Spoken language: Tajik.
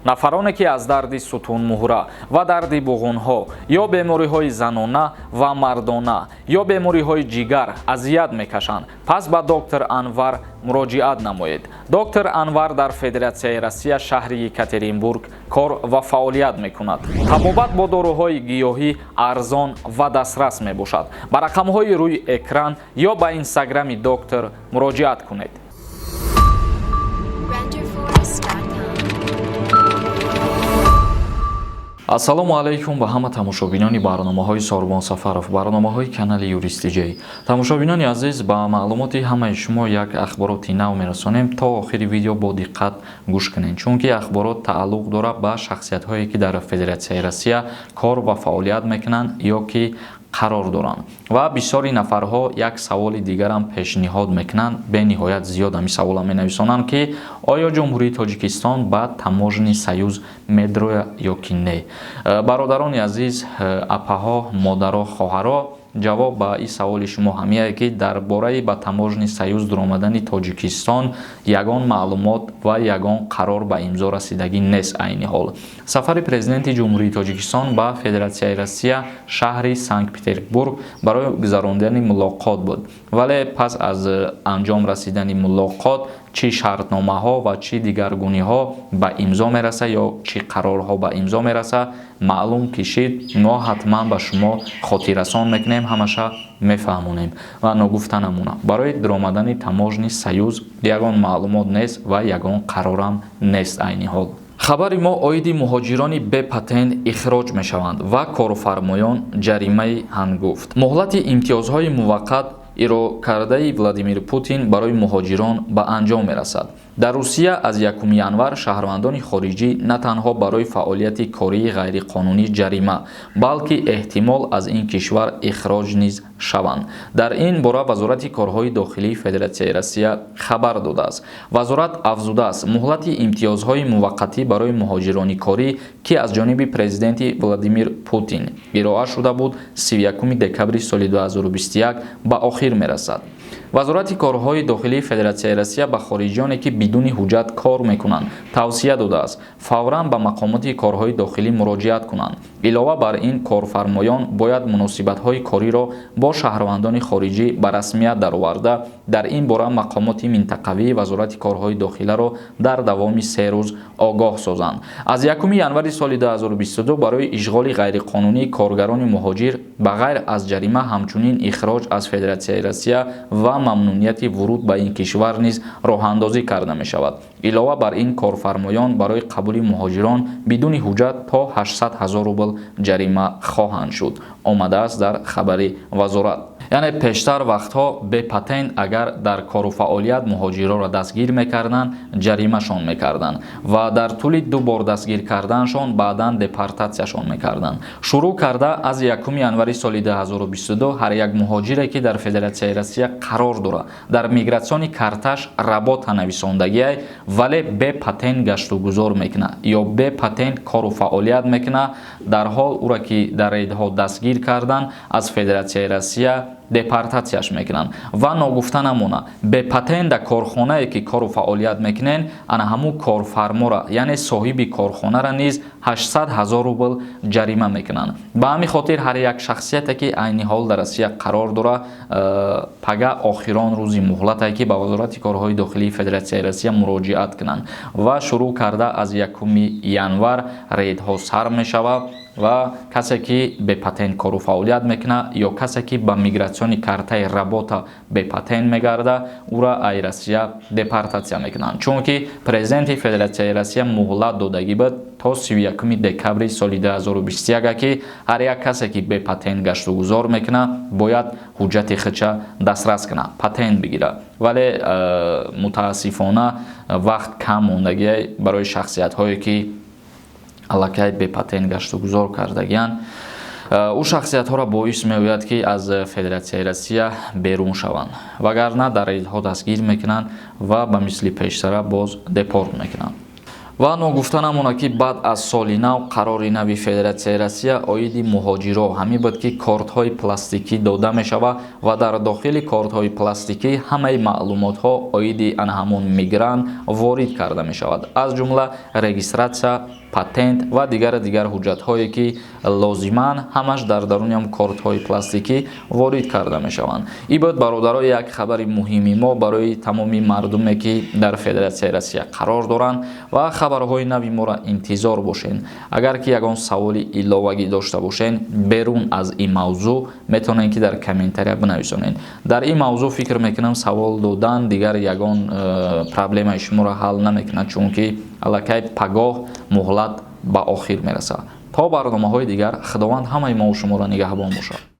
нафароне ки аз дарди сутунмуҳра ва дарди буғунҳо ё бемориҳои занона ва мардона ё бемориҳои ҷигар азият мекашанд, пас ба доктор Анвар муроҷиат намоед. доктор Анвар дар Федератсияи Россия шаҳри Екатеринбург кор ва фаъолият мекунад. Табобат бо доруҳои гиёҳӣ арзон ва дастрас мебошад. ба рақамҳои рӯи экран ё ба инстаграми доктор муроҷиат кунед. ассалому алайкум ба ҳама тамошобинони барномаҳои Сорбон Сафаров, барномаҳои канали Юристи Ҷей. Тамошобинони азиз, ба маълумоти ҳамаи шумо як ахбороти нав мерасонем. То охири видео бо диққат гӯш кунед, чунки ахборот тааллуқ дорад ба шахсиятҳое ки дар Федератсияи Россия кор ва фаъолият мекунанд ё ки қарор доранд. ва бисёри нафарҳо як саволи дигарам пешниҳод мекунанд, бениҳоят зиёд ҳами савола менависонанд ки оё ҷумҳурии Тоҷикистон ба таможни Союз медроя ё ки не. бародарони азиз, апаҳо, модаро, хоҳаро, ҷавоб ба ин саволи шумо ҳамие ки дар бораи ба таможни Союз дуромадани Тоҷикистон ягон маълумот ва ягон қарор ба имзо расидагӣ нест. айни ҳол сафари президенти ҷумҳурии Тоҷикистон ба Федератсияи Россия шаҳри Санкт-Петербург барои гузарондани мулоқот буд, вале пас аз анҷом расидани мулоқот чӣ шартномаҳо ва чӣ дигаргуниҳо ба имзо мераса ё чӣ қарорҳо ба имзо мераса маълум кишид. мо ҳатман ба шумо хотиррасон мекунем, ҳамаша мефаҳмонем ва ногуфта намуна. барои дуромадани таможни Союз ягон маълумот нест ва ягон қарорам нест. айни ҳол хабари мо оиди муҳоҷирони бепатент ихроҷ мешаванд ва корфармоён ҷаримаи ҳангуфт. муҳлати имтиёзҳои муваққат ирокардаи Владимир Путин барои муҳоҷирон ба анҷом мерасад. дар Русия аз 1 январ шаҳрвандони хориҷӣ на танҳо барои фаъолияти кории ғайриқонунӣ ҷарима, балки эҳтимол аз ин кишвар ихроҷ низ шаванд. дар ин бора вазорати корҳои дохилии Федератсияи Россия хабар додааст. вазорат афзудааст муҳлати имтиёзҳои муваққатӣ барои муҳоҷирони корӣ ки аз ҷониби президенти Владимир Путин ироа шуда буд 31 декабри соли 2021 ба охир мерасад. вазорати корҳои дохилии Федератсияи Россия ба хориҷиёне ки бидуни ҳуҷҷат кор мекунанд тавсия додааст фавран ба мақомоти корҳои дохилӣ муроҷиат кунанд. илова бар ин, корфармоён бояд муносибатҳои кориро бо шаҳрвандони хориҷӣ ба расмият дароварда дар ин бора мақомоти минтақавии вазорати корҳои дохиларо дар давоми 3 рӯз огоҳ созанд. аз 1 январи соли 2022 барои ишғоли ғайриқонунии коргарони муҳоҷир ба ғайр аз ҷарима ҳамчунин ихроҷ аз Федератсияи Россия ва мамнунияти вуруд ба ин кишвар низ роҳандозӣ карда мешавад. илова бар ин, корфармоён барои қабули муҳоҷирон бидуни ҳуҷҷат то 800 000 рубл ҷарима хоҳанд шуд, омадааст дар хабари вазорат. яъне пештар вақтҳо бепатент агар дар кору фаъолият муҳоҷироро дастгир мекарданд, ҷаримашон мекарданд ва дар тӯли 2 бор дастгир карданашон баъдан депортатсияшон мекарданд. шурӯъ карда аз 1 январи соли 2022 ҳар як муҳоҷире ки дар Федератсияи Россия қарор дорад дар мигратсиони карташ работа нависондагиай, вале бепатент гаштугузор мекунад ё бепатент кору фаъолият мекунад, дарҳол ура ки дар рейдҳо дастгир кардан аз Федератсияи Россия депортатсияш мекунанд. ва ногуфта намона бепатента корхонае ки кору фаъолият мекунен ана ҳамун корфармора, яъне соҳиби корхонара низ 800 000 рубл ҷарима мекунанд. ба ҳамин хотир ҳар як шахсияте ки айни ҳол дар Россия қарор дора пага охирон рӯзи муҳлате ки ба вазорати корҳои дохилии Федератсияи Россия муроҷиат кунанд ва шурӯъ карда аз 1 январ рейдҳо сар мешавад ва касе ки бепатент кору фаъолият мекунад ё касе ки ба мигратсиони картаи работа бепатент мегарда, ура ай Россия депортатсия мекунанд, чунки президенти Федератсияи Россия муҳлат додагӣ буд то 31 декабри соли 2021 ки ҳар як касе ки бепатент гаштугузор мекунад бояд ҳуҷҷати худша дастрас кунад, патент бигирад. вале мутаассифона вақт кам мондагиай барои шахсиятҳое ки аллакай бепатент гаштугузор кардагиянд, ӯ шахсиятҳоро боис меояд ки аз Федератсияи Россия берун шаванд, вагарна дар рейдҳо дастгир мекунанд ва ба мисли пештара боз депорт мекунанд. ва ногуфта намона ки баъд аз соли нав қарори нави Федератсияи Россия оиди муҳоҷиро ҳамин буд ки кортҳои пластикӣ дода мешавад ва дар дохили кортҳои пластикӣ ҳамаи маълумотҳо оиди ана ҳамон мигрант ворид карда мешавад, аз ҷумла регистратсия, патент ва дигар ҳуҷҷатҳое ки лозиманд ҳамаш дар даруни ҳам кортҳои пластикӣ ворид карда мешаванд. Ин буд бародаро як хабари муҳими мо барои тамоми мардуме ки дар Федератсияи Россия қарор доранд ва хабарҳои нави моро интизор бошед. Агар ки ягон саволи иловагӣ дошта бошед берун аз ин мавзӯъ метавонед ки дар комментария бинависонед. Дар ин мавзӯъ фикр мекунам савол додан дигар ягон проблемаи шуморо ҳал намекунад, чунки аллакай пагоҳ муҳлат ба охир мерасад. То барномаҳои дигар худованд ҳамаи мо шуморо нигаҳбон бошад.